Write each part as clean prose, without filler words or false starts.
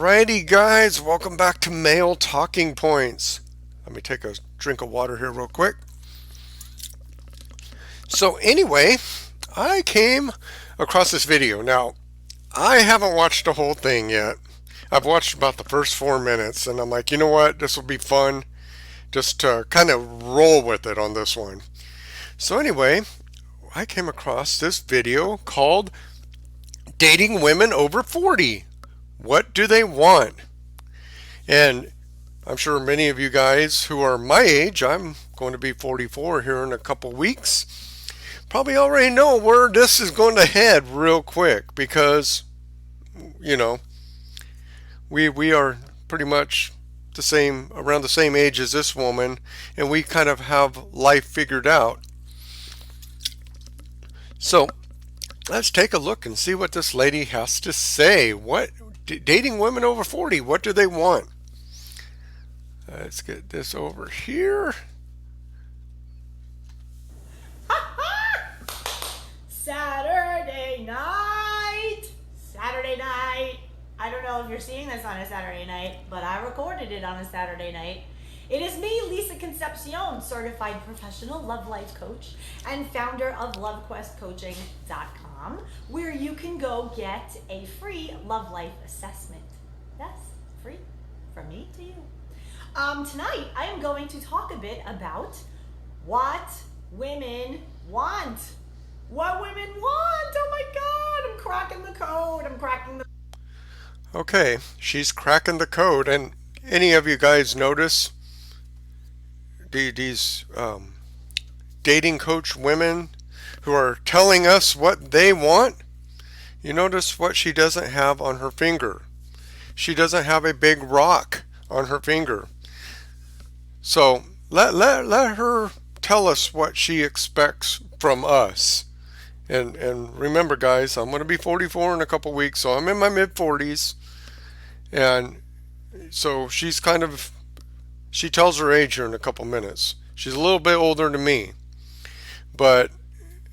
Alrighty, guys, welcome back to Male Talking Points. Let me take a drink of water here, real quick. So, anyway, I came across this video. Now, I haven't watched the whole thing yet. I've watched about the first 4 minutes, and I'm like, you know what? This will be fun just to kind of roll with it on this one. So, anyway, I came across this video called Dating Women Over 40. What do they want? And I'm sure many of you guys who are my age, I'm going to be 44 here in a couple weeks, probably already know where this is going to head real quick because, you know, we are pretty much around the same age as this woman, and we kind of have life figured out. So let's take a look and see what this lady has to say. What dating women over 40, what do they want? Let's get this over here. Saturday night. Saturday night. I don't know if you're seeing this on a Saturday night, but I recorded it on a Saturday night. It is me, Lisa Concepcion, certified professional love life coach and founder of LoveQuestCoaching.com, where you can go get a free love life assessment. Yes, free from me to you. Tonight, I am going to talk a bit about what women want. What women want! Oh my God! I'm cracking the code. Okay, she's cracking the code. And any of you guys notice these dating coach women who are telling us what they want? You notice what she doesn't have on her finger. She doesn't have a big rock on her finger. So let her tell us what she expects from us. And remember, guys, I'm going to be 44 in a couple weeks, so I'm in my mid-40s. And so she tells her age here in a couple minutes. She's a little bit older than me. But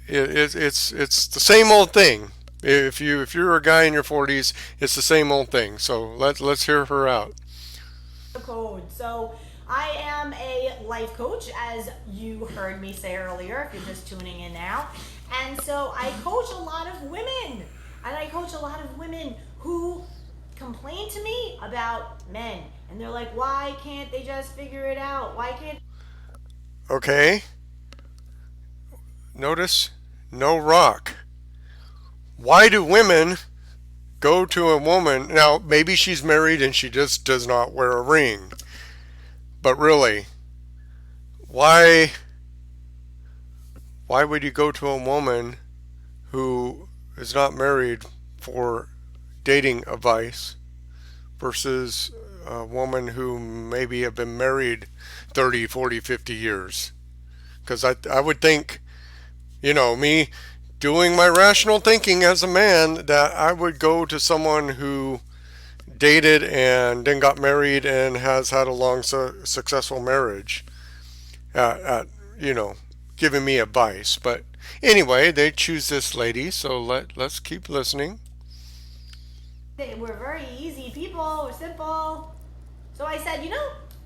it's the same old thing. If you're a guy in your 40s, it's the same old thing. So let's hear her out. Code. So I am a life coach, as you heard me say earlier, if you're just tuning in now. And so I coach a lot of women. And I coach a lot of women who complain to me about men. And they're like, why can't they just figure it out? Why can't... Okay. Notice no rock. Why do women go to a woman? Now, maybe she's married and she just does not wear a ring. But really, why would you go to a woman who is not married for dating advice versus a woman who maybe have been married 30, 40, 50 years? Because I would think, me doing my rational thinking as a man, that I would go to someone who dated and then got married and has had a long successful marriage at giving me advice. But anyway, they choose this lady, so let's keep listening. We're very easy people. We're simple. So I said,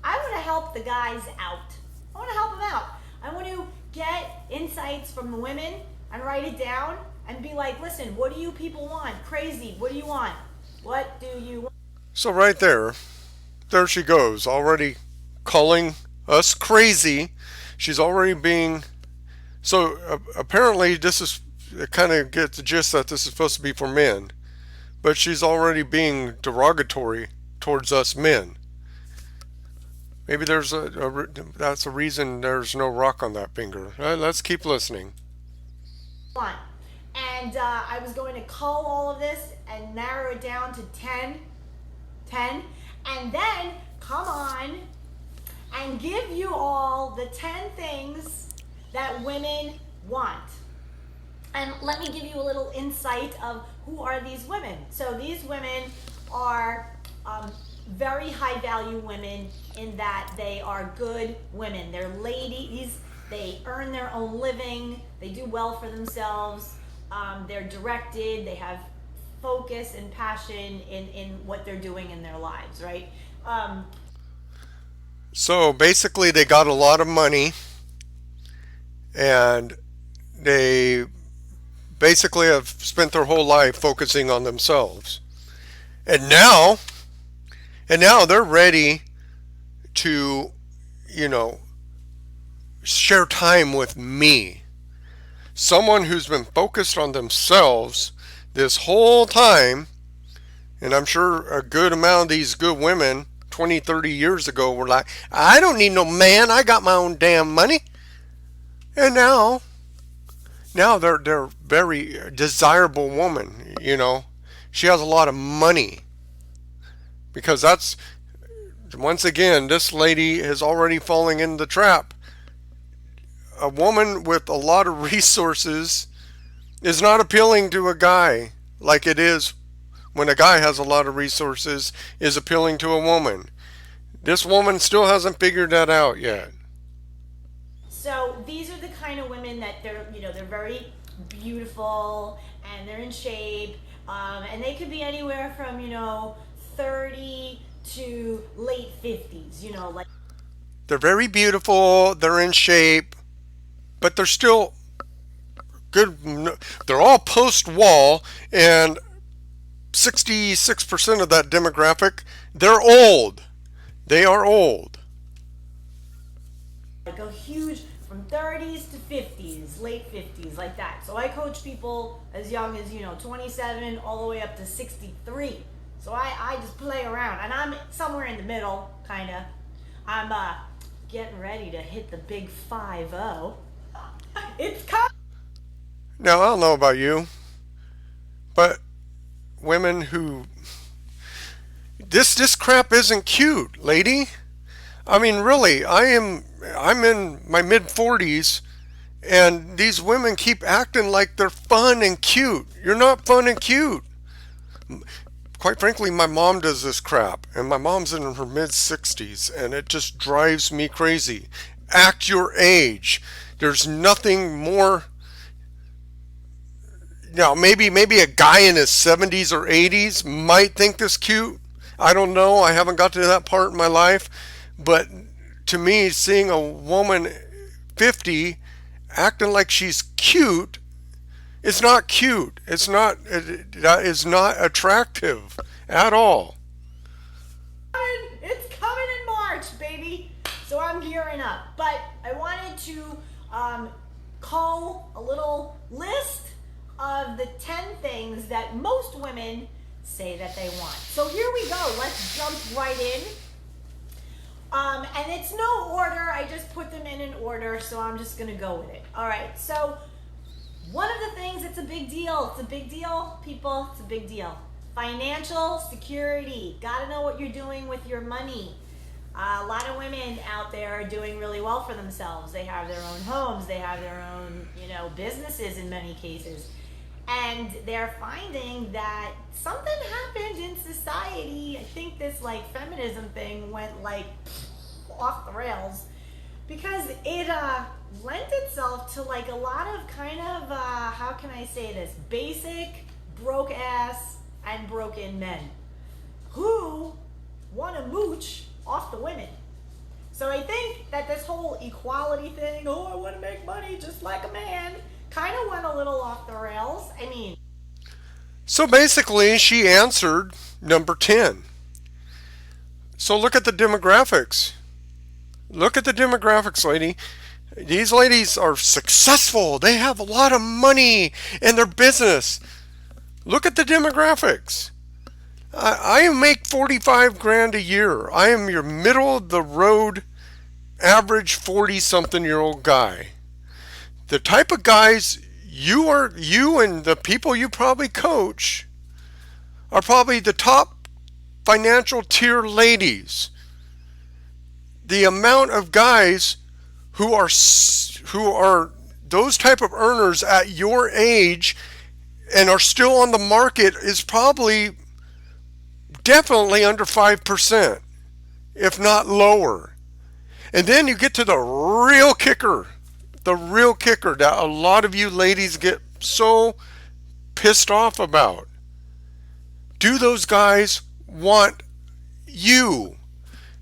I want to help the guys out. I want to help them out. I want to get insights from the women and write it down and be like, listen, what do you people want? Crazy. What do you want? What do you want? So right there she goes, already calling us crazy. She's already being... So apparently this is... It kind of gets the gist that this is supposed to be for men. But she's already being derogatory towards us men. Maybe that's a reason there's no rock on that finger. Let's keep listening. And I was going to cull all of this and narrow it down to 10, and then come on and give you all the 10 things that women want. And let me give you a little insight of who are these women. So these women are very high value women in that they are good women. They're ladies. They earn their own living. They do well for themselves. They're directed. They have focus and passion in what they're doing in their lives, right? Um, So basically, they got a lot of money and they basically have spent their whole life focusing on themselves. And now, and now they're ready to, you know, share time with me. Someone who's been focused on themselves this whole time, and I'm sure a good amount of these good women 20, 30 years ago were like, I don't need no man, I got my own damn money. And now they're very desirable woman, you know. She has a lot of money because that's once again this lady is already falling in the trap. A woman with a lot of resources is not appealing to a guy like it is when a guy has a lot of resources is appealing to a woman. This woman still hasn't figured that out yet. so these are the kind of women that they're very beautiful and they're in shape, and they could be anywhere from 30 to late 50s. Like They're very beautiful, they're in shape, but they're still good. They're all post wall, and 66% of that demographic, they're old. They are old. a huge from 30s to 50s, late 50s, like that. So I coach people as young as 27 all the way up to 63. So I just play around, and I'm somewhere in the middle, kind of. I'm getting ready to hit the big 5-0. It's coming. Now, I don't know about you, but women who. This crap isn't cute, lady. I mean, really, I'm in my mid 40s, and these women keep acting like they're fun and cute. You're not fun and cute. Quite frankly, my mom does this crap, and my mom's in her mid 60s, and it just drives me crazy. Act your age. There's nothing more. Now, maybe a guy in his 70s or 80s might think this cute. I don't know. I haven't got to that part in my life, but to me, seeing a woman 50 acting like she's cute is not cute. That is not attractive at all. It's coming in March, baby. So I'm gearing up. But I wanted to call a little list of the 10 things that most women say that they want. So here we go. Let's jump right in. And it's no order. I just put them in an order, so I'm just going to go with it. All right. So one of the things, it's a big deal. It's a big deal, people. It's a big deal. Financial security. Got to know what you're doing with your money. A lot of women out there are doing really well for themselves. They have their own homes. They have their own, businesses in many cases. And they're finding that something happened in society. I think this feminism thing went off the rails because it lent itself to a lot of kind of how can I say this, basic broke ass and broken men who want to mooch off the women. So I think that this whole equality thing, oh, I want to make money just like a man, kind of went a little off the rails. I mean, So basically, she answered number 10. So look at the demographics. Look at the demographics, lady. These ladies are successful. They have a lot of money in their business. Look at the demographics. I make 45 grand a year. I am your middle of the road, average 40 something year old guy. The type of guys you and the people you probably coach are probably the top financial tier ladies. The amount of guys who are those type of earners at your age and are still on the market is probably definitely under 5%, if not lower. And then you get to the real kicker that a lot of you ladies get so pissed off about. do those guys want you?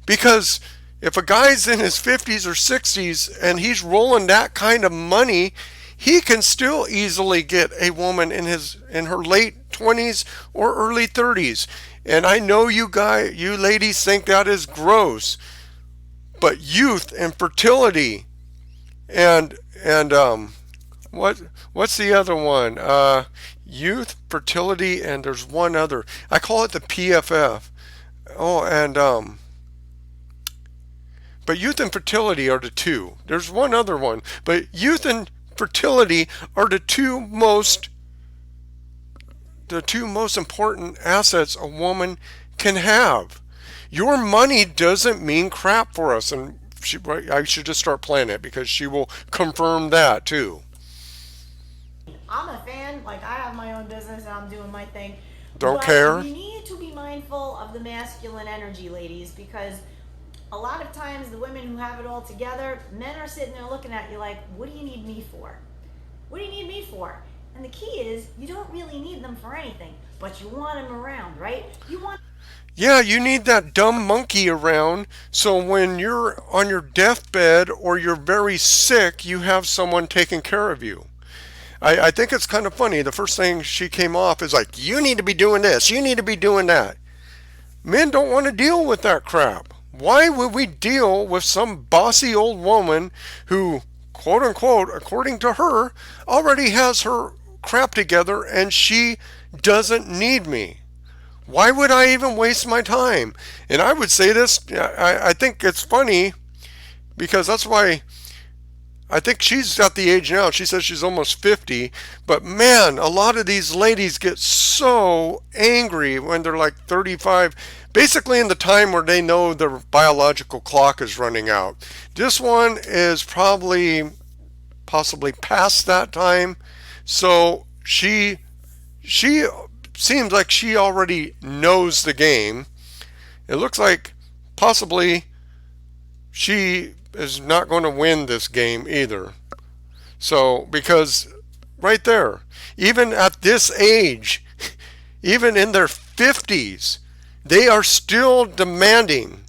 Because if a guy's in his 50s or 60s and he's rolling that kind of money, he can still easily get a woman in her late 20s or early 30s. And I know you ladies think that is gross, but youth and fertility and what's the other one? Youth, fertility, and there's one other. I call it the PFF. Oh, and but youth and fertility are the two. There's one other one, but youth and fertility are the two most important assets a woman can have. Your money doesn't mean crap for us, and I should just start playing it because she will confirm that too. I'm a fan. Like, I have my own business and I'm doing my thing. Don't But care. we need to be mindful of the masculine energy, ladies, because a lot of times the women who have it all together, men are sitting there looking at you like, what do you need me for? What do you need me for? And the key is, you don't really need them for anything, but you want them around, right? You want. Yeah, you need that dumb monkey around so when you're on your deathbed or you're very sick, you have someone taking care of you. I think it's kind of funny. The first thing she came off is like, you need to be doing this, you need to be doing that. Men don't want to deal with that crap. Why would we deal with some bossy old woman who, quote unquote, according to her, already has her crap together and she doesn't need me? Why would I even waste my time? And I would say this, I think it's funny because that's why I think she's at the age now. She says she's almost 50. But man, a lot of these ladies get so angry when they're like 35, basically in the time where they know their biological clock is running out. This one is possibly past that time. So she seems like she already knows the game. It looks like possibly she is not going to win this game either. So, because right there, even at this age, even in their 50s, they are still demanding.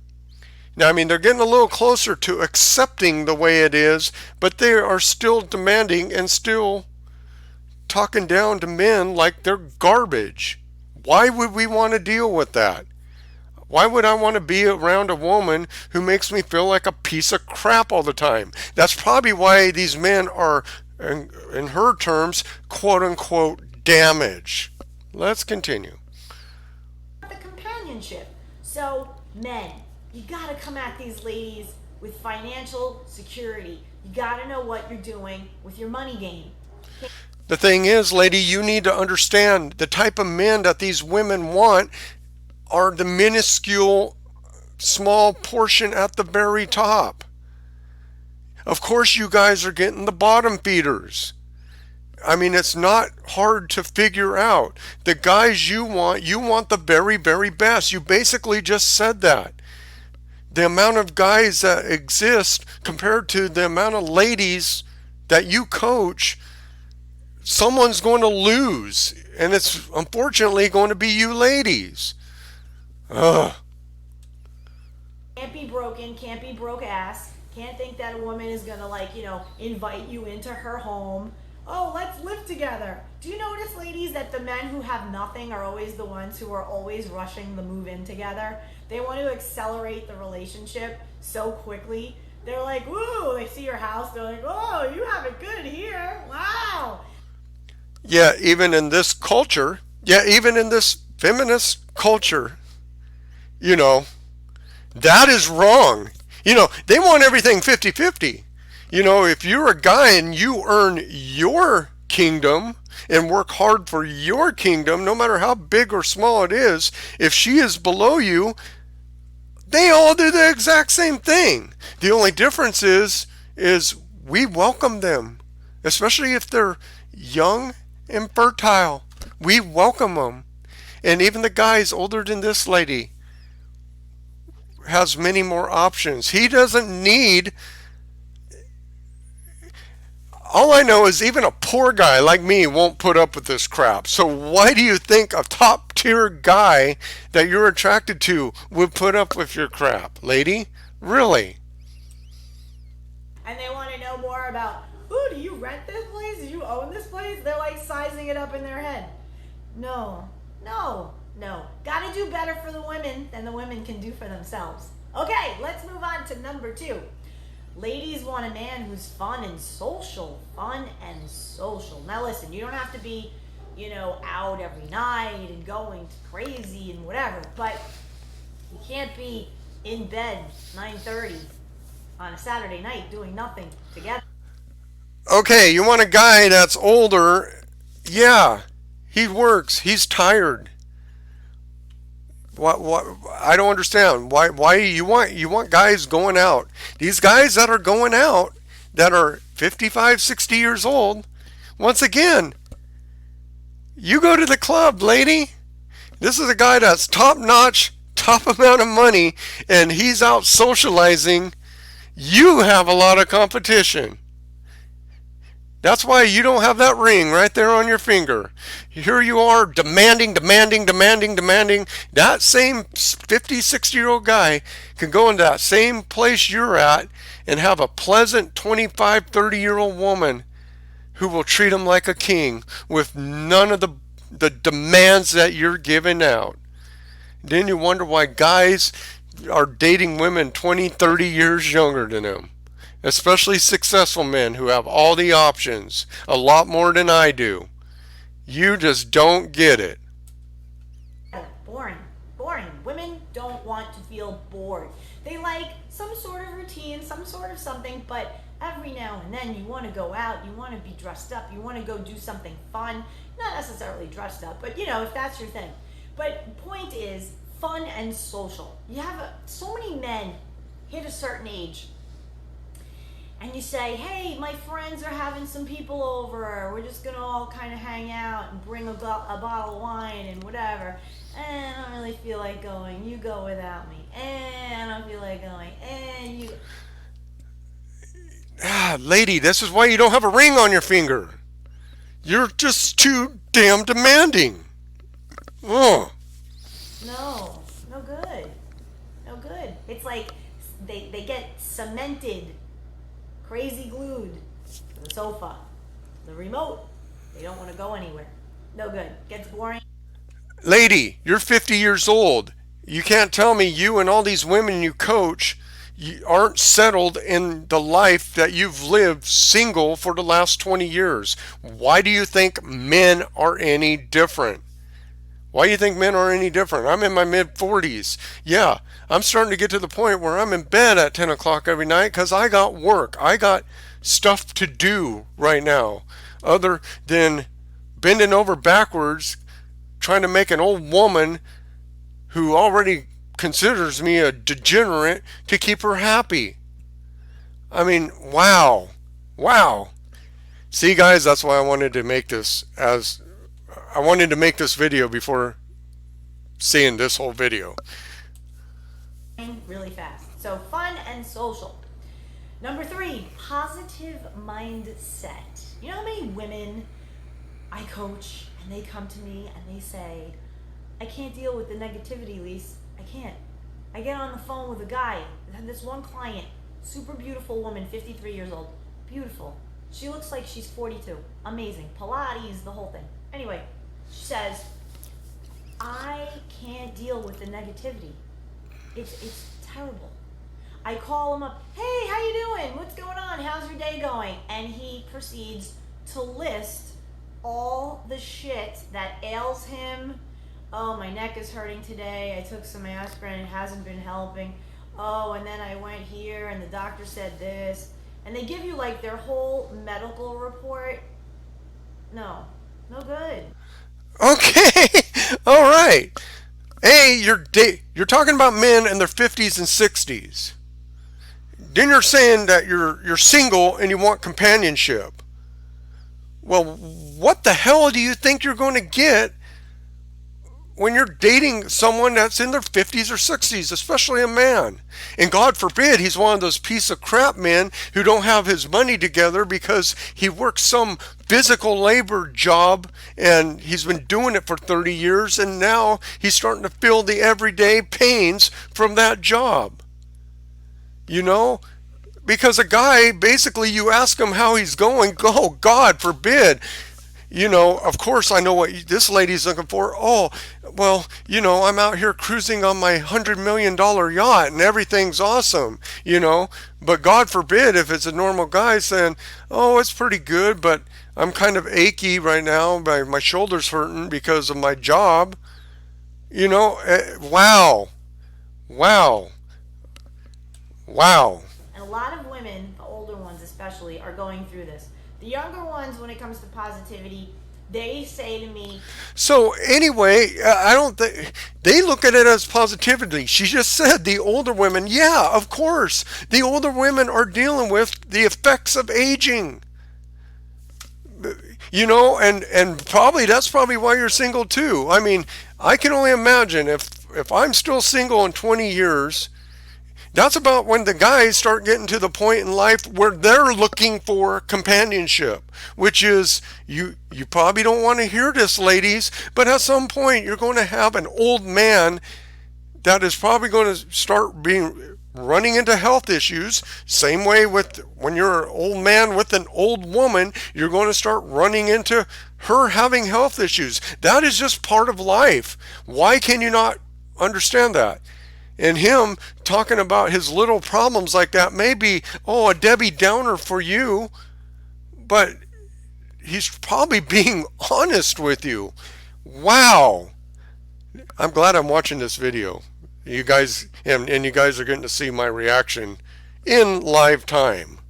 Now, I mean, they're getting a little closer to accepting the way it is, but they are still demanding and still talking down to men like they're garbage. Why would we want to deal with that? Why would I want to be around a woman who makes me feel like a piece of crap all the time? That's probably why these men are, in her terms, quote unquote, damaged. Let's continue. The companionship. So, men, you gotta come at these ladies with financial security. You gotta know what you're doing with your money game. The thing is, lady, you need to understand the type of men that these women want are the minuscule small portion at the very top. Of course, you guys are getting the bottom feeders. I mean, it's not hard to figure out. The guys you want the very, very best. You basically just said that. The amount of guys that exist compared to the amount of ladies that you coach, someone's going to lose. And it's unfortunately going to be you ladies. Ugh. Can't be broken, can't be broke ass. Can't think that a woman is gonna, like, invite you into her home. Oh, let's live together. Do you notice, ladies, that the men who have nothing are always the ones who are always rushing the move in together? They want to accelerate the relationship so quickly. They're like, woo, they see your house, they're like, oh, you have it good here. Wow. Yeah, even in this culture, even in this feminist culture, you know, that is wrong. They want everything 50-50. If you're a guy and you earn your kingdom and work hard for your kingdom, no matter how big or small it is, if she is below you, they all do the exact same thing. The only difference is we welcome them, especially if they're young and fertile. We welcome them. And even the guys older than this lady has many more options. He doesn't need All I know is even a poor guy like me won't put up with this crap. So why do you think a top tier guy that you're attracted to would put up with your crap, lady? Really? And they want to know more about, ooh, do you rent this place? Do you own this place? They're like sizing it up in their head. No, no, no. Gotta do better for the women than the women can do for themselves. Okay, let's move on to number 2. Ladies want a man who's fun and social. Fun and social. Now listen, you don't have to be, out every night and going crazy and whatever, but you can't be in bed 9:30 on a Saturday night doing nothing together. Okay, you want a guy that's older. Yeah, he works. He's tired. What I don't understand. Why you want guys going out? These guys that are going out that are 55, 60 years old, once again, you go to the club, lady. This is a guy that's top notch, top amount of money, and he's out socializing. You have a lot of competition. That's why you don't have that ring right there on your finger. Here you are demanding, demanding, demanding, demanding. That same 50, 60-year-old guy can go into that same place you're at and have a pleasant 25, 30-year-old woman who will treat him like a king with none of the demands that you're giving out. Then you wonder why guys are dating women 20, 30 years younger than them. Especially successful men who have all the options, a lot more than I do. You just don't get it. Boring. Boring. Women don't want to feel bored. They like some sort of routine, some sort of something, but every now and then you want to go out, you want to be dressed up, you want to go do something fun. Not necessarily dressed up, but if that's your thing. But point is, fun and social. You have so many men hit a certain age and you say, hey, my friends are having some people over. We're just going to all kind of hang out and bring a bottle of wine and whatever. And I don't really feel like going. You go without me. And I don't feel like going. And you... Lady, this is why you don't have a ring on your finger. You're just too damn demanding. Oh. No. No good. No good. It's like they get cemented, crazy glued to the sofa, the remote. They don't want to go anywhere. No good. Gets boring. Lady, you're 50 years old. You can't tell me you and all these women you coach you aren't settled in the life that you've lived single for the last 20 years. Why do you think men are any different? Why do you think men are any different? I'm in my mid 40s. Yeah, I'm starting to get to the point where I'm in bed at 10 o'clock every night because I got work. I got stuff to do right now other than bending over backwards trying to make an old woman who already considers me a degenerate to keep her happy. I mean, wow. Wow. See, guys, that's why I wanted to make this video before seeing this whole video. Really fast. So fun and social. Number 3, positive mindset. You know how many women I coach and they come to me and they say, I can't deal with the negativity, Lise. I can't. I get on the phone with a guy. I had this one client, super beautiful woman, 53 years old. Beautiful. She looks like she's 42. Amazing. Pilates, the whole thing. Anyway, she says, I can't deal with the negativity. It's terrible. I call him up, hey, how you doing? What's going on? How's your day going? And he proceeds to list all the shit that ails him. Oh, my neck is hurting today. I took some aspirin. It hasn't been helping. Oh, and then I went here and the doctor said this. And they give you like their whole medical report. No good. Okay. All right. Hey, you're talking about men in their 50s and 60s. Then you're saying that you're single and you want companionship. Well, what the hell do you think you're going to get when you're dating someone that's in their 50s or 60s, especially a man. And God forbid he's one of those piece of crap men who don't have his money together because he works some physical labor job and he's been doing it for 30 years and now he's starting to feel the everyday pains from that job. You know, because a guy, basically, you ask him how he's going, oh, God forbid. Of course, I know what this lady's looking for. Oh, well, I'm out here cruising on my $100 million yacht and everything's awesome. But God forbid if it's a normal guy saying, oh, it's pretty good, but I'm kind of achy right now. My shoulder's hurting because of my job. Wow, wow, wow. And a lot of women, the older ones especially, are going through this. The younger ones, when it comes to positivity, they say to me, So anyway, I don't think they look at it as positivity. She just said the older women, yeah, of course. The older women are dealing with the effects of aging. And probably that's probably why you're single too. I mean, I can only imagine if I'm still single in 20 years, that's about when the guys start getting to the point in life where they're looking for companionship, which is you probably don't want to hear this, ladies, but at some point you're going to have an old man that is probably going to start being running into health issues. Same way with when you're an old man with an old woman, you're going to start running into her having health issues. That is just part of life. Why can you not understand that? And him talking about his little problems like that may be, oh, a Debbie Downer for you, but he's probably being honest with you. Wow. I'm glad I'm watching this video. You guys, and you guys are getting to see my reaction in live time.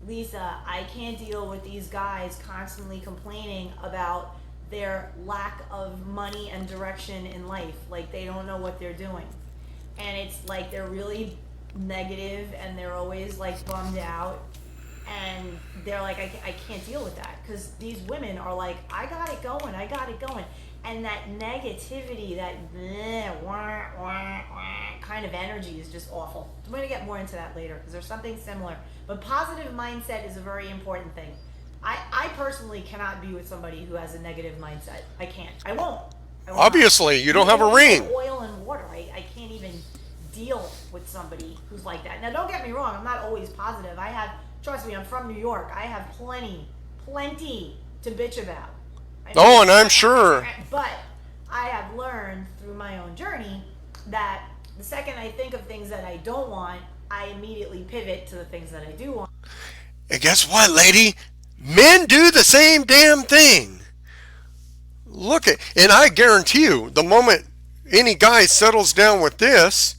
Lisa, I can't deal with these guys constantly complaining about their lack of money and direction in life. Like they don't know what they're doing. And it's like they're really negative and they're always like bummed out. And they're like, I can't deal with that. Because these women are like, I got it going, I got it going. And that negativity, that bleh, wah, wah, wah, kind of energy is just awful. I'm going to get more into that later because there's something similar. But positive mindset is a very important thing. I personally cannot be with somebody who has a negative mindset. I can't. I won't. I will not. Obviously, you don't have a ring. Oil and water. I can't even deal with somebody who's like that. Now, don't get me wrong. I'm not always positive. Trust me, I'm from New York. I have plenty to bitch about. Oh, and I'm sure. But I have learned through my own journey that the second I think of things that I don't want, I immediately pivot to the things that I do want. And guess what, lady? Men do the same damn thing. And I guarantee you, the moment any guy settles down with this,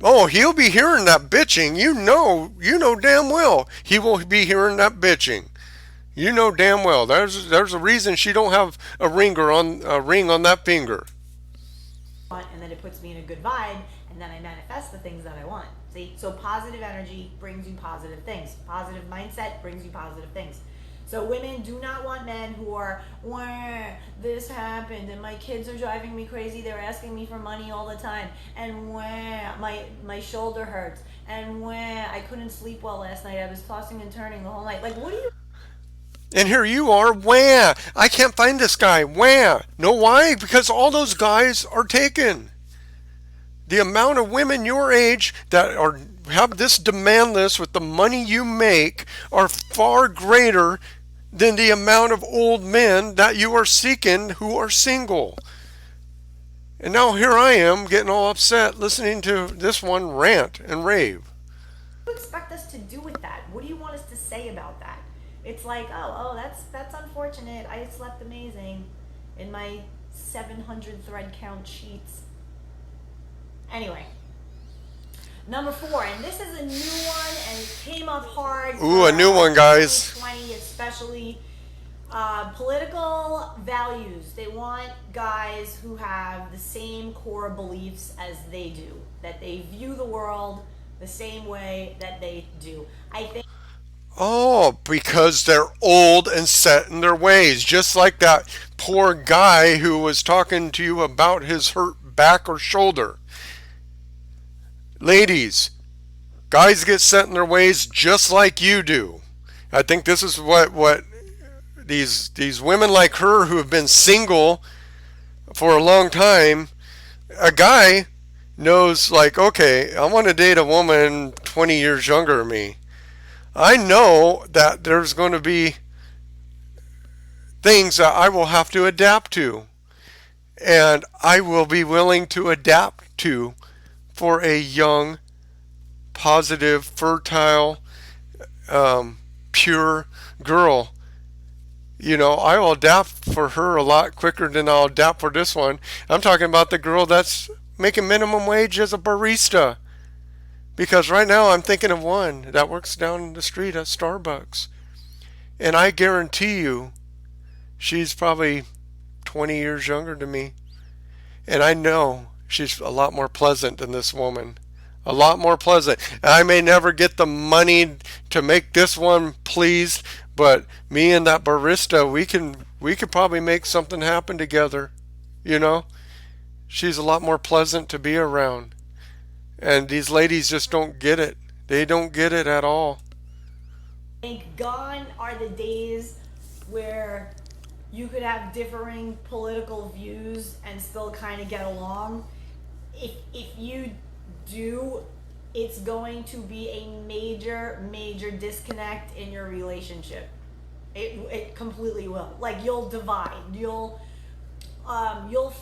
oh, he'll be hearing that bitching. You know damn well he will be hearing that bitching. You know damn well. There's a reason she don't have a ring on that finger. And then it puts me in a good vibe, and then I manifest the things that I want. See? So positive energy brings you positive things. Positive mindset brings you positive things. So women do not want men who are, wah, this happened and my kids are driving me crazy. They're asking me for money all the time. And wah, my shoulder hurts. And wah, I couldn't sleep well last night. I was tossing and turning the whole night. Like, what do you... And here you are, wah, I can't find this guy, wah. Know why? Because all those guys are taken. The amount of women your age that have this demand list with the money you make are far greater than the amount of old men that you are seeking who are single. And now here I am getting all upset listening to this one rant and rave. What do you expect us to do with that? What do you want us to say about that? It's like, oh, that's unfortunate. I slept amazing in my 700 thread count sheets. Anyway, number 4, and this is a new one, and it came up hard. Ooh, a new one, guys. 2020 especially. Political values. They want guys who have the same core beliefs as they do, that they view the world the same way that they do. I think. Oh, because they're old and set in their ways. Just like that poor guy who was talking to you about his hurt back or shoulder. Ladies, guys get set in their ways just like you do. I think this is what these women like her who have been single for a long time, a guy knows like, okay, I want to date a woman 20 years younger than me. I know that there's going to be things that I will have to adapt to, and I will be willing to adapt to for a young, positive, fertile, pure girl. I will adapt for her a lot quicker than I'll adapt for this one. I'm talking about the girl that's making minimum wage as a barista. Because right now I'm thinking of one that works down the street at Starbucks. And I guarantee you, she's probably 20 years younger than me. And I know she's a lot more pleasant than this woman. A lot more pleasant. I may never get the money to make this one pleased, but me and that barista, we could probably make something happen together. You know, she's a lot more pleasant to be around. And these ladies just don't get it. They don't get it at all. I think gone are the days where you could have differing political views and still kind of get along. If you do, it's going to be a major disconnect in your relationship. It completely will. Like you'll divide. You'll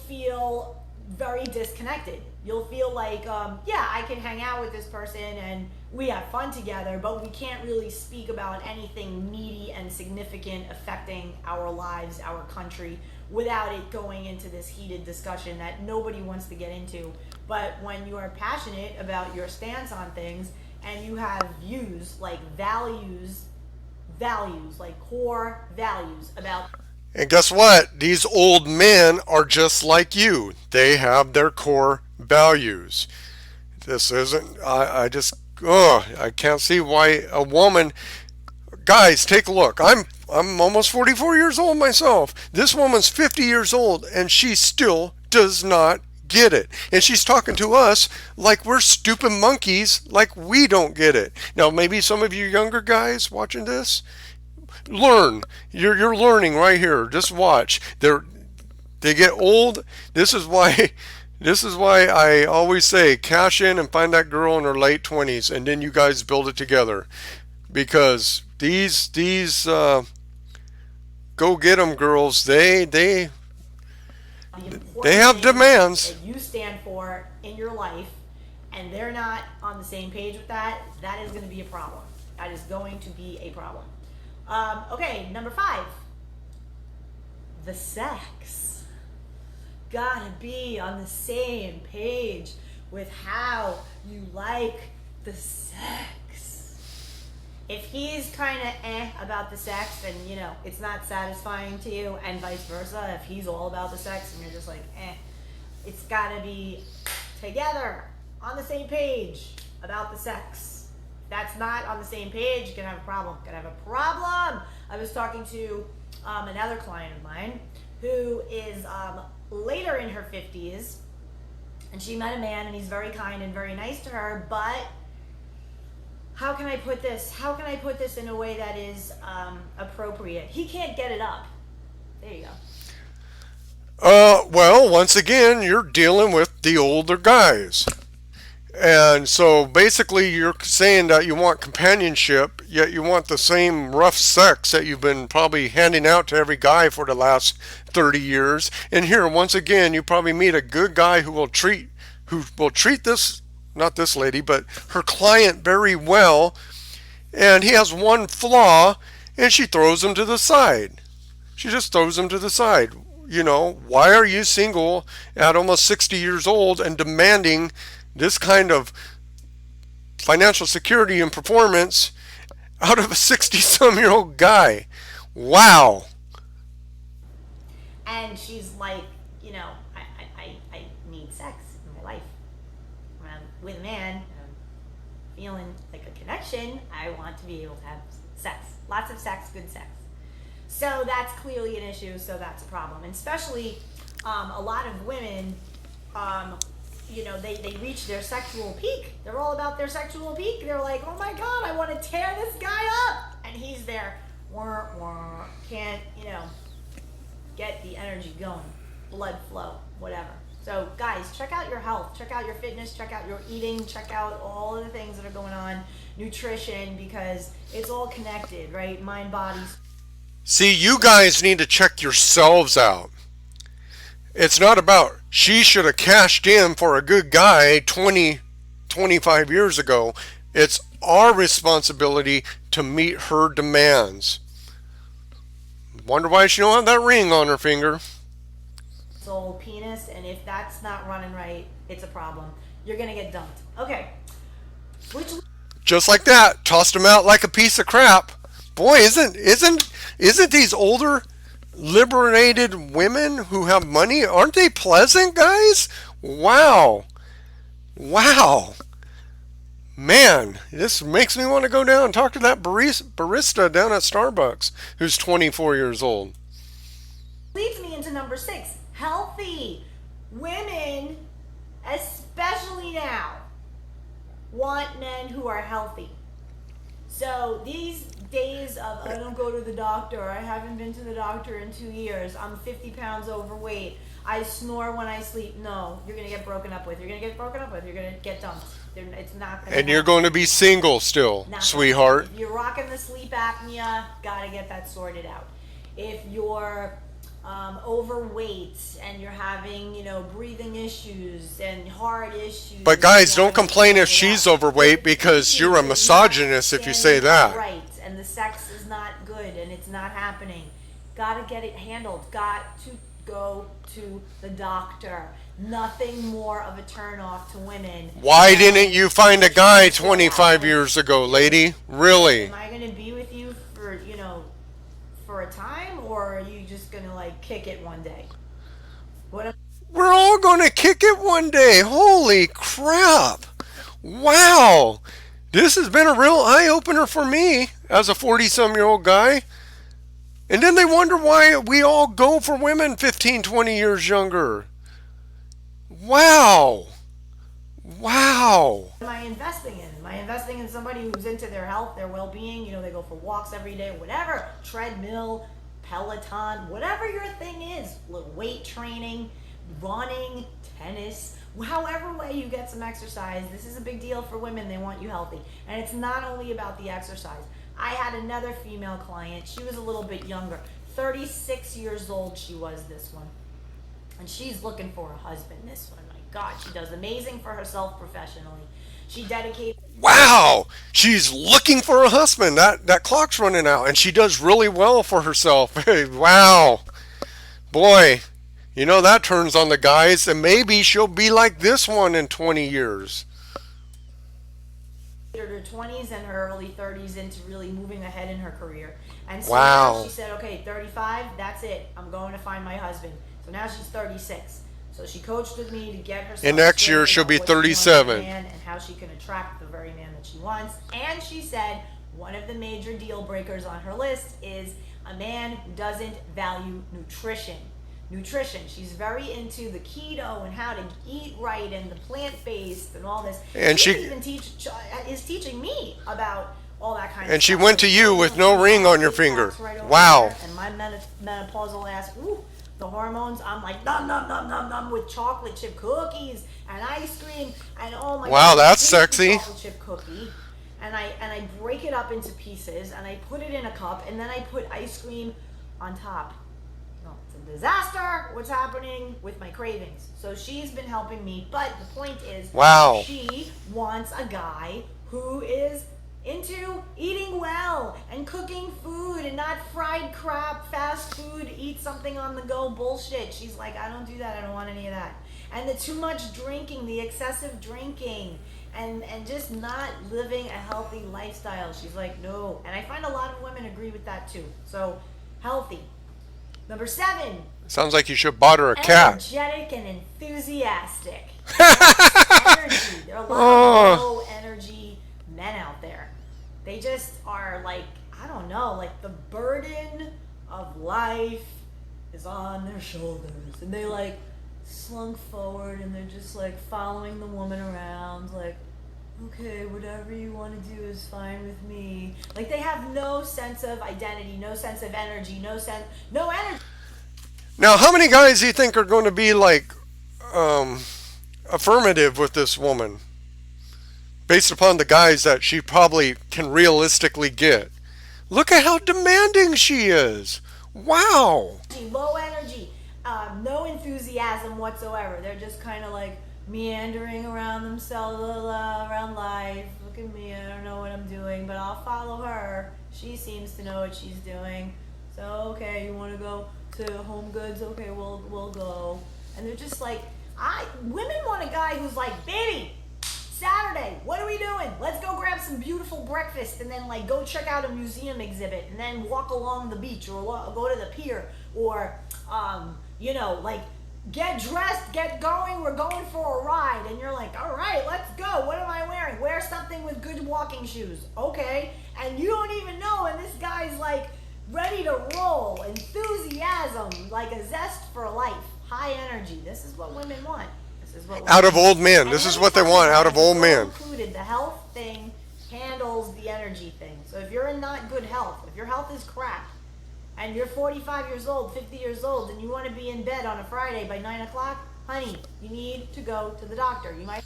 feel very disconnected. You'll feel like, yeah, I can hang out with this person and we have fun together, but we can't really speak about anything meaty and significant affecting our lives, our country, without it going into this heated discussion that nobody wants to get into. But when you are passionate about your stance on things and you have views, like values, like core values about. And guess what? These old men are just like you. They have their core values. This isn't, I can't see why a woman, guys, take a look. I'm almost 44 years old myself. This woman's 50 years old and she still does not get it. And she's talking to us like we're stupid monkeys, like we don't get it. Now, maybe some of you younger guys watching this, learn. You're learning right here. Just watch. They get old. This is why I always say cash in and find that girl in her late 20s, and then you guys build it together. Because these go get 'em girls, The they important have things demands. that you stand for in your life and they're not on the same page with that, that is going to be a problem. That is going to be a problem. Okay, number 5, the sex. Gotta be on the same page with how you like the sex. If he's kind of about the sex, then it's not satisfying to you, and vice versa. If he's all about the sex and you're just like it's gotta be together on the same page about the sex. If that's not on the same page, you're gonna have a problem. I was talking to another client of mine who is later in her 50s, and she met a man, and he's very kind and very nice to her, but how can I put this in a way that is appropriate? He can't get it up. There you go. Well, once again, you're dealing with the older guys. And so basically, you're saying that you want companionship, yet you want the same rough sex that you've been probably handing out to every guy for the last 30 years. And here, once again, you probably meet a good guy who will treat this, not this lady, but her client very well. And he has one flaw, and she throws him to the side. She just throws him to the side. Why are you single at almost 60 years old and demanding this kind of financial security and performance out of a 60-some-year-old guy? Wow. And she's like, I need sex in my life. When I'm with a man, I'm feeling like a connection. I want to be able to have Sex. Lots of sex, good sex. So that's clearly an issue, so that's a problem. And especially a lot of women, they reach their sexual peak. They're all about their sexual peak. They're like, oh my God, I want to tear this guy up. And he's there, can't, get the energy going, blood flow, whatever. So guys, check out your health, check out your fitness, check out your eating, check out all of the things that are going on, nutrition, because it's all connected, right? Mind, body. See, you guys need to check yourselves out. It's not about she should have cashed in for a good guy 25 years ago. It's our responsibility to meet her demands. Wonder why she don't have that ring on her finger. Old penis, and if that's not running right, it's a problem. You're gonna get dumped. Okay. Just like that, tossed him out like a piece of crap. Boy, isn't these older liberated women who have money, aren't they pleasant, guys? Wow. Man, this makes me want to go down and talk to that barista down at Starbucks who's 24 years old. Leads me into number 6. Healthy women, especially now, want men who are healthy. So these days of I don't go to the doctor, I haven't been to the doctor in 2 years, I'm 50 pounds overweight, I snore when I sleep. No, you're going to get broken up with. You're going to get broken up with. You're going to get dumped. It's not going to And you're going to be single still, sweetheart. If you're rocking the sleep apnea, got to get that sorted out. If you're overweight and you're having, breathing issues and heart issues. But guys, don't complain if she's overweight because you're a misogynist if you say that. Right, and the sex is not good and it's not happening. Got to get it handled. Got to go to the doctor. Nothing more of a turnoff to women. Why didn't you find a guy 25 years ago, lady? Really? Am I going to be with you for a time, or are you just going to kick it one day? We're all going to kick it one day. Holy crap. Wow. This has been a real eye-opener for me as a 40-some-year-old guy. And then they wonder why we all go for women 15, 20 years younger. Wow. What am I investing in? Am I investing in somebody who's into their health, their well-being? They go for walks every day, whatever. Treadmill, Peloton, whatever your thing is. Weight training, running, tennis, however way you get some exercise. This is a big deal for women. They want you healthy. And it's not only about the exercise. I had another female client. She was a little bit younger. 36 years old she was, this one. And she's looking for a husband, this one. My God, she does amazing for herself professionally. She dedicated... Wow! She's looking for a husband. That clock's running out. And she does really well for herself. Wow. Boy, that turns on the guys. And maybe she'll be like this one in 20 years. Her 20s and her early 30s into really moving ahead in her career. And so wow. Now she said, okay, 35, that's it. I'm going to find my husband. So now she's 36. So she coached with me to get herself. And next year she'll be 37. And how she can attract the very man that she wants. And she said one of the major deal breakers on her list is a man who doesn't value nutrition. She's very into the keto and how to eat right and the plant-based and all this. And she even is teaching me about all that kind of stuff. And she went to you with no ring on your finger. Right wow. And my menopausal ass, the hormones, I'm like nom nom nom nom nom with chocolate chip cookies and ice cream and oh my wow, God, that's sexy. Chocolate chip cookie. And I break it up into pieces and I put it in a cup and then I put ice cream on top. Disaster. What's happening with my cravings? So she's been helping me, but the point is, wow, she wants a guy who is into eating well and cooking food and not fried crap, fast food, eat something on the go bullshit. She's like, I don't do that. I don't want any of that. And the too much drinking, the excessive drinking, and just not living a healthy lifestyle. She's like, no. And I find a lot of women agree with that too. So healthy. Number 7. Sounds like you should have bought her a cat. Energetic and enthusiastic. Energy. There are a lot of low energy men out there. They just are like, I don't know, like the burden of life is on their shoulders, and they like slunk forward, and they're just like following the woman around, like, okay, whatever you want to do is fine with me. Like they have no sense of identity, no sense of energy, no energy. Now, how many guys do you think are going to be like um, affirmative with this woman based upon the guys that she probably can realistically get? Look at how demanding she is. Wow. Low energy, no enthusiasm whatsoever. They're just kind of like meandering around themselves, around life. Look at me, I don't know what I'm doing, but I'll follow her. She seems to know what she's doing. So, okay, you want to go to Home Goods? Okay, we'll go. And they're just like, women want a guy who's like, baby, Saturday, what are we doing? Let's go grab some beautiful breakfast and then like go check out a museum exhibit and then walk along the beach or go to the pier or, like get dressed, get going, we're going for a ride. And you're like, all right, let's go. What am I wearing? Wear something with good walking shoes. Okay. And you don't even know, and this guy's like ready to roll, enthusiasm, like a zest for life, high energy. This is what women want. Out of old men. This is what they want out of old men. Included, the health thing handles the energy thing. So if you're in not good health, if your health is crap, and you're 45 years old, 50 years old, and you want to be in bed on a Friday by 9 o'clock, honey, you need to go to the doctor. You might.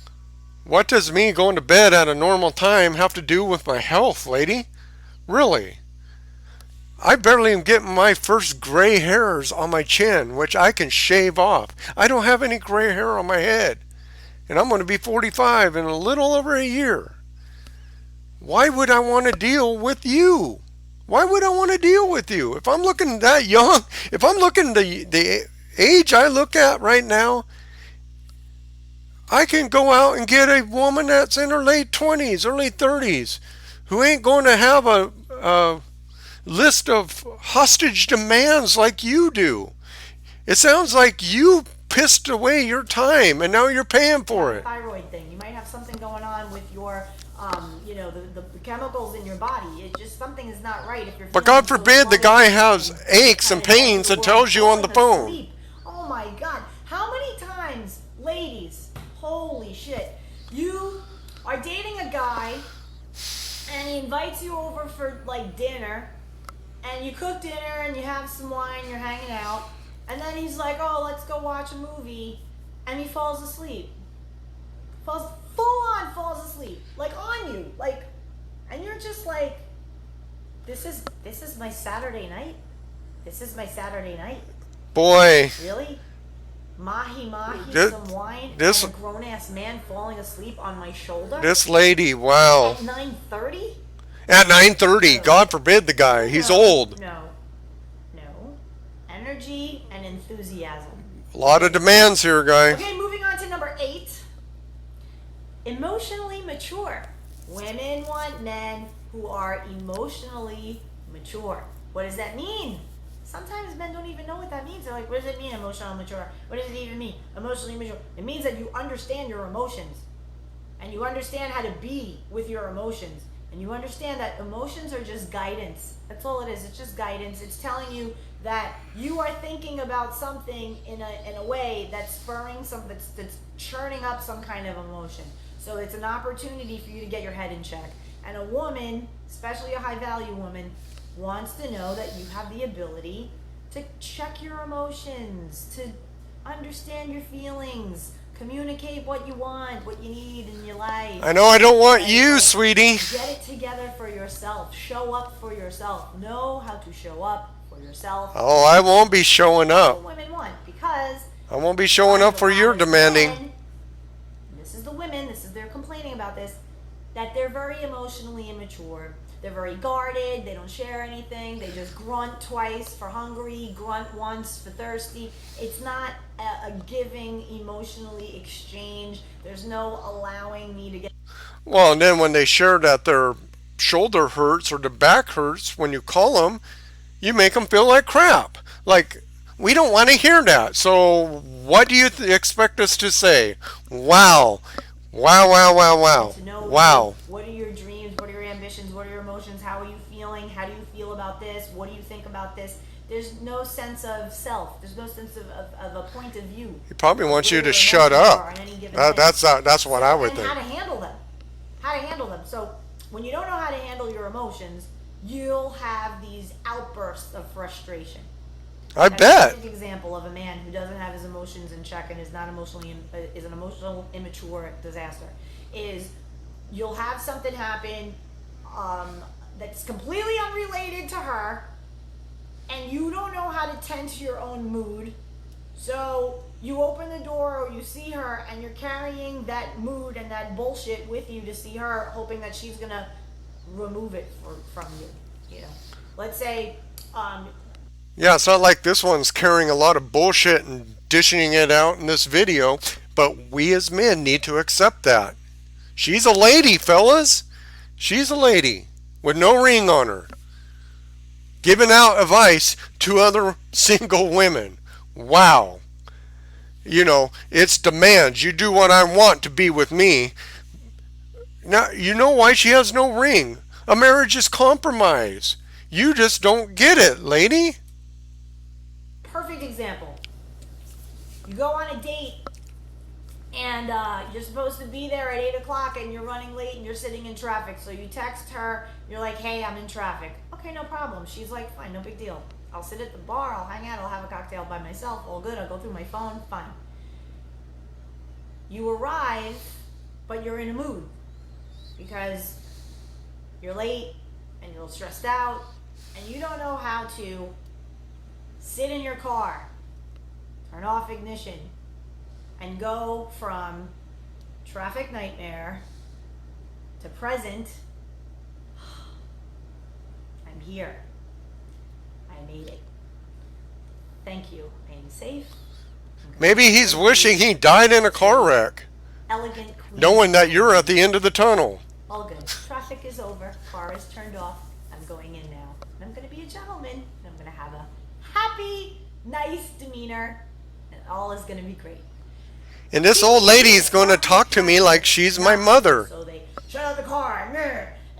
What does me going to bed at a normal time have to do with my health, lady? Really? I barely am getting my first gray hairs on my chin, which I can shave off. I don't have any gray hair on my head. And I'm going to be 45 in a little over a year. Why would I want to deal with you? Why would I want to deal with you? If I'm looking that young, if I'm looking the age I look at right now, I can go out and get a woman that's in her late 20s, early 30s, who ain't going to have a list of hostage demands like you do. It sounds like you pissed away your time and now you're paying for it. Thyroid thing. You might have something going on with your, the chemicals in your body. It just, something is not right if you're. But God forbid the guy has aches and pains and tells you on the phone. Oh my God. How many times, ladies, holy shit, you are dating a guy and he invites you over for like dinner, and you cook dinner and you have some wine, you're hanging out, and then he's like, oh, let's go watch a movie, and he falls asleep. Falls asleep. Like on you. Like, and you're just like, this is my Saturday night? This is my Saturday night? Boy. Really? Mahi, some wine, and a grown-ass man falling asleep on my shoulder? This lady, wow. At 9:30? At 9:30, God forbid the guy. He's old. No. Energy and enthusiasm. A lot of demands here, guy. Okay, moving on to number 8. Emotionally mature. Women want men who are emotionally mature. What does that mean? Sometimes men don't even know what that means. They're like, what does it mean, emotionally mature? What does it even mean, emotionally mature? It means that you understand your emotions. And you understand how to be with your emotions. And you understand that emotions are just guidance. That's all it is. It's just guidance. It's telling you that you are thinking about something in a way that's spurring that's churning up some kind of emotion. So it's an opportunity for you to get your head in check. And a woman, especially a high value woman, wants to know that you have the ability to check your emotions, to understand your feelings, communicate what you want, what you need in your life. I know I don't want you, sweetie. Get it together for yourself. Show up for yourself. Know how to show up for yourself. Oh, I won't be showing up. That's what women want, because I won't be showing up for your demanding. This is the women, they're complaining about this, that they're very emotionally immature. They're very guarded, they don't share anything, they just grunt twice for hungry, grunt once for thirsty. It's not a giving emotionally exchange. There's no allowing me to get. Well, and then when they share that their shoulder hurts or their back hurts, when you call them, you make them feel like crap. Like, we don't want to hear that. So what do you expect us to say? Wow. Wow. What are your dreams? What are your ambitions? What are your emotions? How are you feeling? How do you there's no sense of self. There's no sense of a point of view. He probably Of wants where you to your shut emotions are up. on any given thing. That's what I So, would and think. how to handle them. How to handle them. So when you don't know how to handle your emotions, you'll have these outbursts of frustration. I That's bet. a perfect example of a man who doesn't have his emotions in check and is not is an emotional immature disaster. Is you'll have something happen that's completely unrelated to her, and you don't know how to tend to your own mood. So you open the door or you see her, and you're carrying that mood and that bullshit with you to see her, hoping that she's gonna remove it from you. You know, let's say. Yeah, it's not like this one's carrying a lot of bullshit and dishing it out in this video, but we as men need to accept that. She's a lady, fellas. She's a lady with no ring on her, giving out advice to other single women. Wow. It's demands. You do what I want to be with me. Now, you know why she has no ring? A marriage is compromise. You just don't get it, lady. Perfect example. You go on a date and you're supposed to be there at 8 o'clock and you're running late and you're sitting in traffic. So you text her, you're like, hey, I'm in traffic. Okay, no problem. She's like, fine, no big deal. I'll sit at the bar, I'll hang out, I'll have a cocktail by myself, all good. I'll go through my phone, fine. You arrive, but you're in a mood because you're late and you're stressed out and you don't know how to sit in your car, turn off ignition, and go from traffic nightmare to present. I'm here. I made it. Thank you. I am safe. Maybe he's wishing he died in a car wreck, Elegant queen. knowing that you're at the end of the tunnel. All good. Traffic is over. Car is turned off. I'm going in now. And I'm going to be a gentleman. And I'm going to have a happy, nice demeanor. And all is going to be great. And this old lady is going to talk to me like she's my mother. So they shut out the car,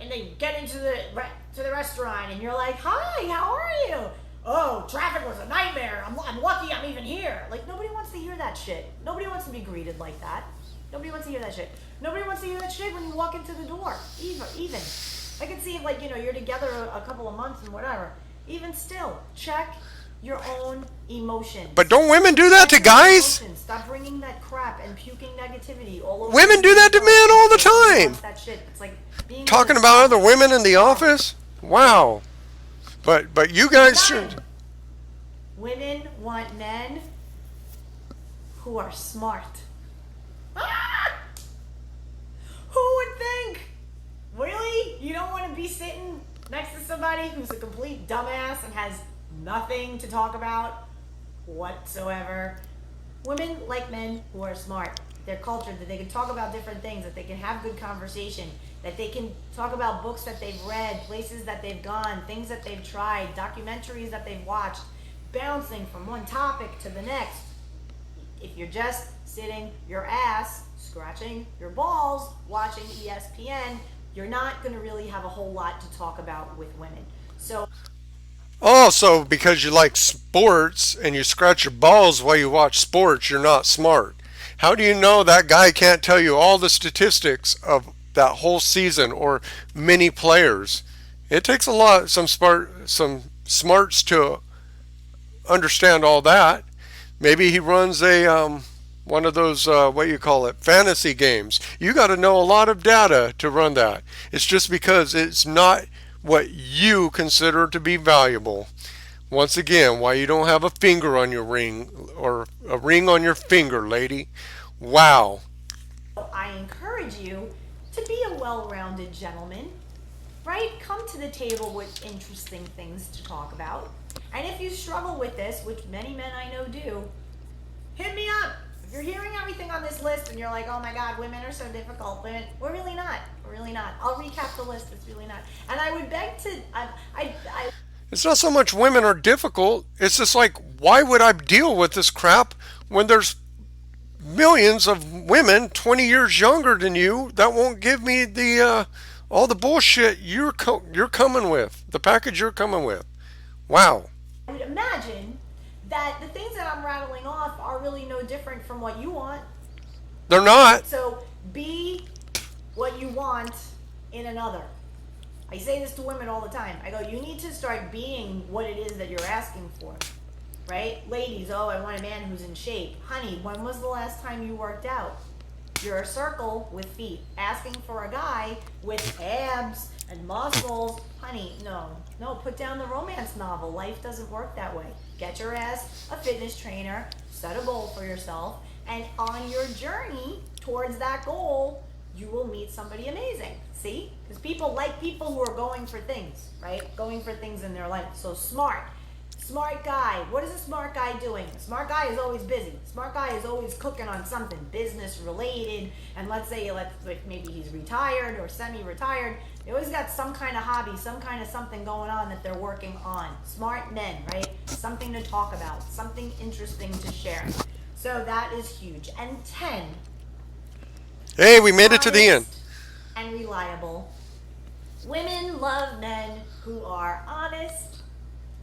and they get into the restaurant, and you're like, hi, how are you? Oh, traffic was a nightmare. I'm lucky I'm even here. Like, nobody wants to hear that shit. Nobody wants to be greeted like that. Nobody wants to hear that shit. Nobody wants to hear that shit when you walk into the door. Even. I can see if, like, you're together a couple of months and whatever. Even still, check your own emotions. But don't women do that to guys? Stop bringing that crap and puking negativity all over. Women do that to men all the time. That shit. It's like being Talking about other women in the office? Wow. But you guys should. Women want men who are smart. Ah! Who would think? Really? You don't want to be sitting next to somebody who's a complete dumbass and has nothing to talk about whatsoever. Women like men who are smart. They're cultured, that they can talk about different things, that they can have good conversation, that they can talk about books that they've read, places that they've gone, things that they've tried, documentaries that they've watched, bouncing from one topic to the next. If you're just sitting your ass, scratching your balls, watching ESPN, you're not going to really have a whole lot to talk about with women. So Also, because you like sports and you scratch your balls while you watch sports, you're not smart. How do you know that guy can't tell you all the statistics of that whole season or many players? It takes a lot, some smarts to understand all that. Maybe he runs a one of those fantasy games. You got to know a lot of data to run that. It's just because it's not what you consider to be valuable. Once again, why you don't have a finger on your ring or a ring on your finger, lady. Wow. I encourage you to be a well-rounded gentleman, right? Come to the table with interesting things to talk about. And if you struggle with this, which many men I know do, hit me up. If you're hearing everything on this list and you're like, oh my God, women are so difficult, we're really not. We're really not. I'll recap the list. It's really not. And I would beg to, It's not so much women are difficult. It's just like, why would I deal with this crap when there's millions of women 20 years younger than you that won't give me the all the bullshit you're coming with, the package you're coming with. Wow. I would imagine that the things that I'm rattling off are really no different from what you want. They're not. So be what you want in another. I say this to women all the time. I go, you need to start being what it is that you're asking for. Right? Ladies, oh, I want a man who's in shape. Honey, when was the last time you worked out? You're a circle with feet. Asking for a guy with abs and muscles. Honey, no. No, put down the romance novel. Life doesn't work that way. Get your ass a fitness trainer. Set a goal for yourself. And on your journey towards that goal, you will meet somebody amazing. See? Because people like people who are going for things, right? Going for things in their life. So smart. Smart guy. What is a smart guy doing? A smart guy is always busy. Smart guy is always cooking on something business related. And let's say maybe he's retired or semi-retired. They always got some kind of hobby, some kind of something going on that they're working on. Smart men, right? Something to talk about, something interesting to share. So that is huge. And 10. Hey, we made it to the end. And reliable. Women love men who are honest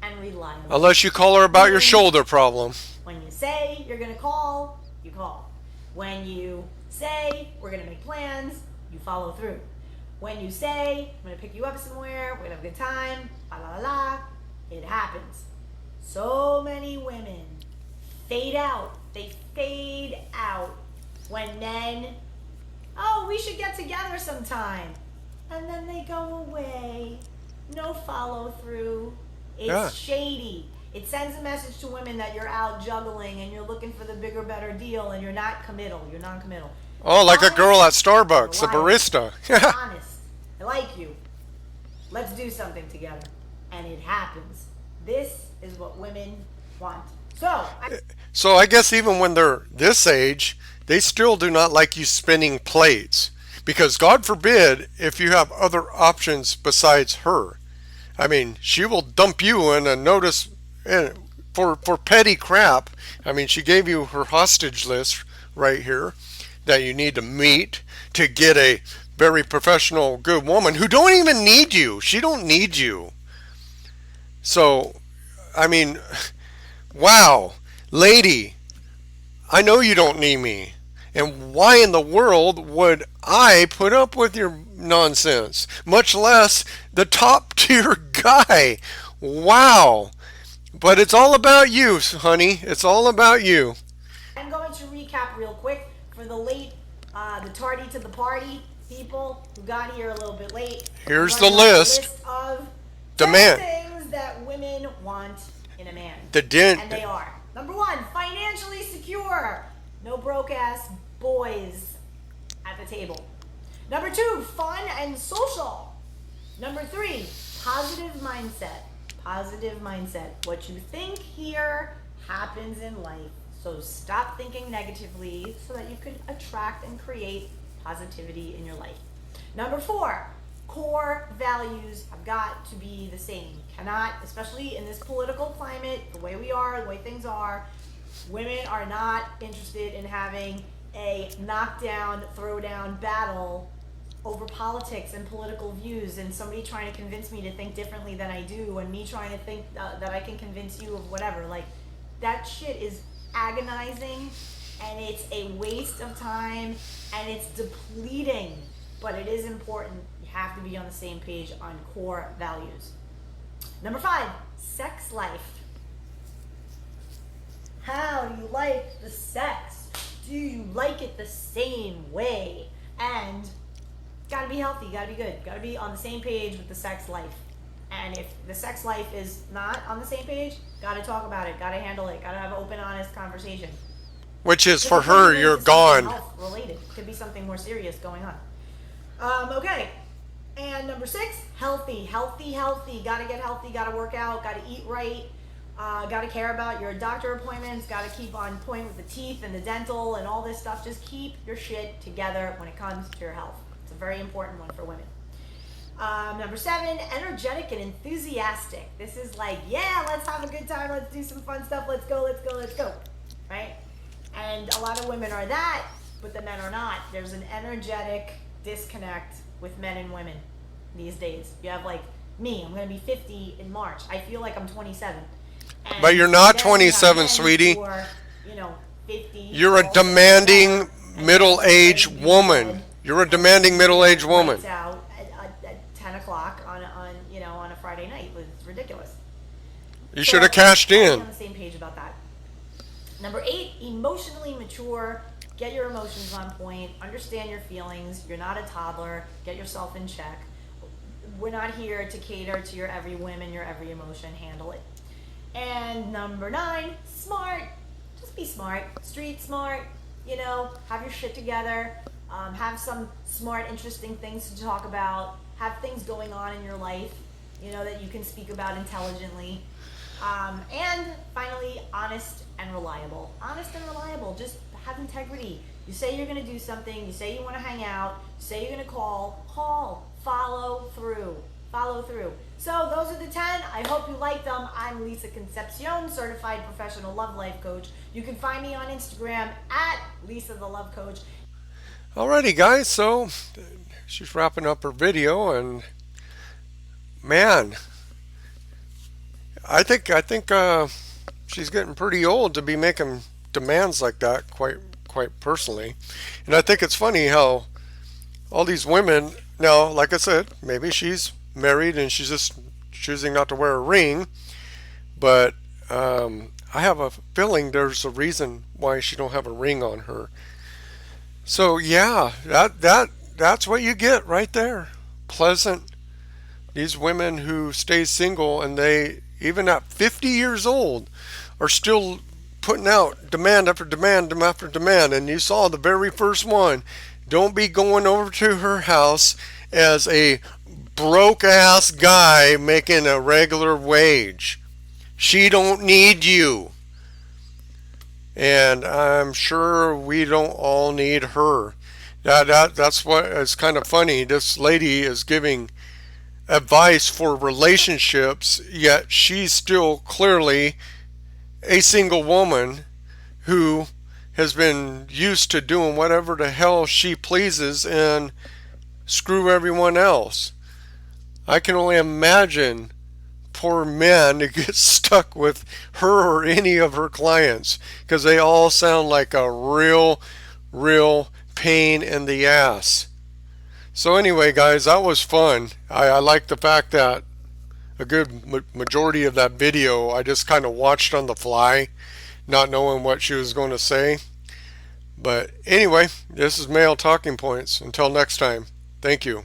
and reliable. Unless you call her about your shoulder problem. When you say you're going to call, you call. When you say we're going to make plans, you follow through. When you say I'm going to pick you up somewhere, we're going to have a good time, la la la la, it happens. So many women fade out. They fade out when men, oh, we should get together sometime. And then they go away. No follow through. It's shady. It sends a message to women that you're out juggling and you're looking for the bigger, better deal and you're not committal. You're non-committal. Oh, like Honest, a girl at Starbucks, a barista. Honest. I like you. Let's do something together. And it happens. This is what women want. So I guess even when they're this age, they still do not like you spinning plates. Because God forbid if you have other options besides her. I mean, she will dump you in a notice for petty crap. I mean, she gave you her hostage list right here that you need to meet to get a very professional, good woman who don't even need you. She don't need you. So, I mean, wow, lady, I know you don't need me. And why in the world would I put up with your nonsense? Much less the top tier guy. Wow. But it's all about you, honey. It's all about you. I'm going to recap real quick for the the tardy to the party people who got here a little bit late. Here's the list of demand things that women want in a man. And they are. Number 1, financially secure. No broke ass boys at the table. Number 2, fun and social. Number 3, positive mindset. Positive mindset. What you think here happens in life. So stop thinking negatively so that you can attract and create positivity in your life. Number 4, core values have got to be the same. Cannot, especially in this political climate, the way we are, the way things are, women are not interested in having a knockdown, throwdown battle over politics and political views and somebody trying to convince me to think differently than I do and me trying to think that I can convince you of whatever. Like, that shit is agonizing and it's a waste of time and it's depleting. But it is important. You have to be on the same page on core values. Number 5, sex life. How do you like the sex? Do you like it the same way? And gotta be healthy, gotta be good, gotta be on the same page with the sex life. And if the sex life is not on the same page, gotta talk about it, gotta handle it, gotta have an open, honest conversation. Which is for her, you're gone. Health related. Could be something more serious going on. Okay. And number 6, healthy. Healthy. Gotta get healthy, gotta work out, gotta eat right. Got to care about your doctor appointments, got to keep on point with the teeth and the dental and all this stuff. Just keep your shit together when it comes to your health. It's a very important one for women. Number 7, energetic and enthusiastic. This is like, yeah, let's have a good time. Let's do some fun stuff. Let's go. Right? And a lot of women are that, but the men are not. There's an energetic disconnect with men and women these days. You have like me, I'm going to be 50 in March. I feel like I'm 27. But And you're not then you have 27, men sweetie. who are, 50, You're a also or better, demanding and they're middle-aged ready to be woman. good, You're a and then demanding middle-aged woman. lights out at 10 o'clock on a Friday night. It's ridiculous. You should have So cashed are we in. on the same page about that? Number 8, emotionally mature. Get your emotions on point. Understand your feelings. You're not a toddler. Get yourself in check. We're not here to cater to your every whim and your every emotion. Handle it. And number 9, smart. Just be smart. Street smart. Have your shit together. Have some smart, interesting things to talk about. Have things going on in your life, that you can speak about intelligently. And finally, honest and reliable. Honest and reliable. Just have integrity. You say you're going to do something. You say you want to hang out. You say you're going to call. Call. Follow through. Follow through. So those are the 10. I hope you liked them. I'm Lisa Concepcion, certified professional love life coach. You can find me on Instagram at Lisa the Love Coach. Alrighty, guys. So she's wrapping up her video, and man, I think she's getting pretty old to be making demands like that. Quite personally, and I think it's funny how all these women now, like I said, maybe she's married and she's just choosing not to wear a ring, but I have a feeling there's a reason why she don't have a ring on her. So yeah, that's what you get right there. Pleasant. These women who stay single and they even at 50 years old are still putting out demand after demand after demand. And you saw the very first one. Don't be going over to her house as a broke ass guy making a regular wage. She don't need you. And I'm sure we don't all need her. That's what is kind of funny. This lady is giving advice for relationships, yet she's still clearly a single woman who has been used to doing whatever the hell she pleases and screw everyone else. I can only imagine poor men who get stuck with her or any of her clients because they all sound like a real pain in the ass. So anyway, guys, that was fun. I like the fact that a good majority of that video I just kind of watched on the fly, not knowing what she was going to say. But anyway, this is Male Talking Points. Until next time, thank you.